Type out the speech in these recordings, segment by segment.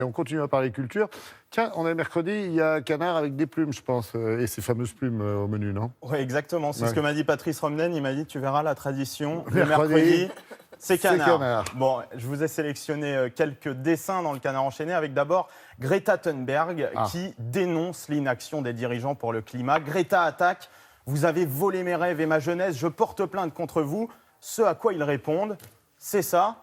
Et on continue à parler culture. Tiens, on est mercredi, il y a canard avec des plumes, je pense, et ces fameuses plumes au menu, non? Oui, exactement. C'est Ouais. ce que m'a dit Patrice Romnen. Il m'a dit, tu verras la tradition, le Mercredi, mercredi, c'est canard. canard. Bon, je vous ai sélectionné quelques dessins dans le canard enchaîné, avec d'abord Greta Thunberg qui dénonce l'inaction des dirigeants pour le climat. Greta attaque, vous avez volé mes rêves et ma jeunesse, je porte plainte contre vous. Ce à quoi ils répondent, c'est ça.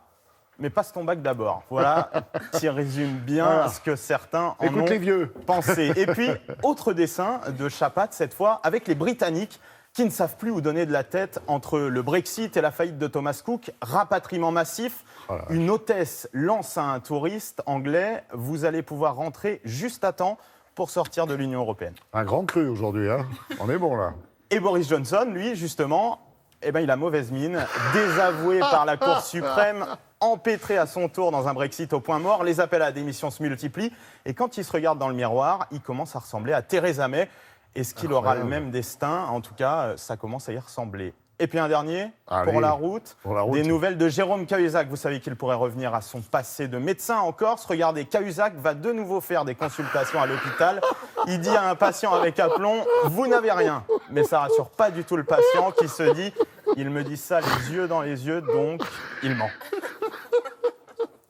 Mais passe ton bac d'abord. Voilà, qui résume bien ce que certains en Écoute ont les vieux. pensé. Et puis, autre dessin de Chapat, cette fois, avec les Britanniques qui ne savent plus où donner de la tête entre le Brexit et la faillite de Thomas Cook. Rapatriement massif, une hôtesse lance à un touriste anglais, vous allez pouvoir rentrer juste à temps pour sortir de l'Union européenne. Un grand cru aujourd'hui, hein. On est bon là. Et Boris Johnson, lui, justement, eh ben, il a mauvaise mine, désavoué par la Cour suprême, empêtré à son tour dans un Brexit au point mort. Les appels à la démission se multiplient. Et quand il se regarde dans le miroir, il commence à ressembler à Theresa May. Est-ce qu'il aura le même destin? En tout cas, ça commence à y ressembler. Et puis un dernier, pour la route, des nouvelles de Jérôme Cahuzac. Vous savez qu'il pourrait revenir à son passé de médecin en Corse. Regardez, Cahuzac va de nouveau faire des consultations à l'hôpital. Il dit à un patient avec aplomb, vous n'avez rien. Mais ça rassure pas du tout le patient qui se dit, il me dit ça les yeux dans les yeux, donc il ment.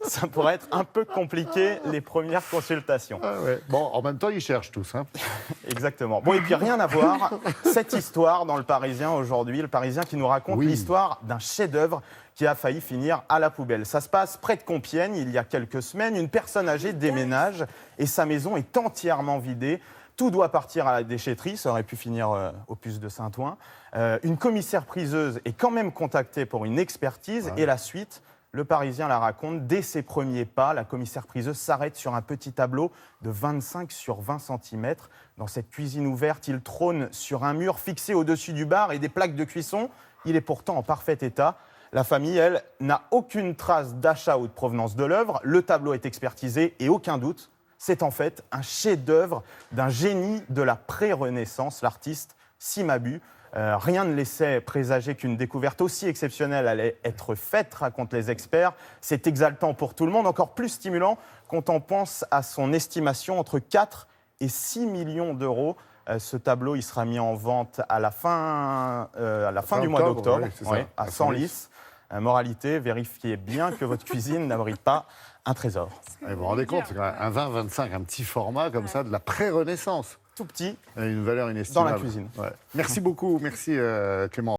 Ça pourrait être un peu compliqué, les premières consultations. Ah ouais. Bon, en même temps, ils cherchent tous, hein. Exactement. Bon, et puis rien à voir, cette histoire dans Le Parisien aujourd'hui, Le Parisien qui nous raconte l'histoire d'un chef-d'œuvre qui a failli finir à la poubelle. Ça se passe près de Compiègne, il y a quelques semaines. Une personne âgée déménage et sa maison est entièrement vidée. Tout doit partir à la déchetterie, ça aurait pu finir au puce de Saint-Ouen. Une commissaire-priseuse est quand même contactée pour une expertise et la suite... Le Parisien la raconte, dès ses premiers pas, la commissaire-priseuse s'arrête sur un petit tableau de 25 sur 20 cm. Dans cette cuisine ouverte, il trône sur un mur fixé au-dessus du bar et des plaques de cuisson. Il est pourtant en parfait état. La famille, elle, n'a aucune trace d'achat ou de provenance de l'œuvre. Le tableau est expertisé et aucun doute, c'est en fait un chef-d'œuvre d'un génie de la pré-Renaissance, l'artiste Cimabue. Rien ne laissait présager qu'une découverte aussi exceptionnelle allait être faite, racontent les experts. C'est exaltant pour tout le monde, encore plus stimulant quand on pense à son estimation entre 4 et 6 millions d'euros. Ce tableau, il sera mis en vente à la fin du mois d'octobre, à Senlis. Moralité, vérifiez bien que votre cuisine n'abrite pas un trésor. Et vous vous rendez compte, c'est quand même un 20-25, un petit format comme ça, de la pré-Renaissance. Tout petit, une valeur inestimable. dans la cuisine. Ouais. Merci beaucoup, merci Clément.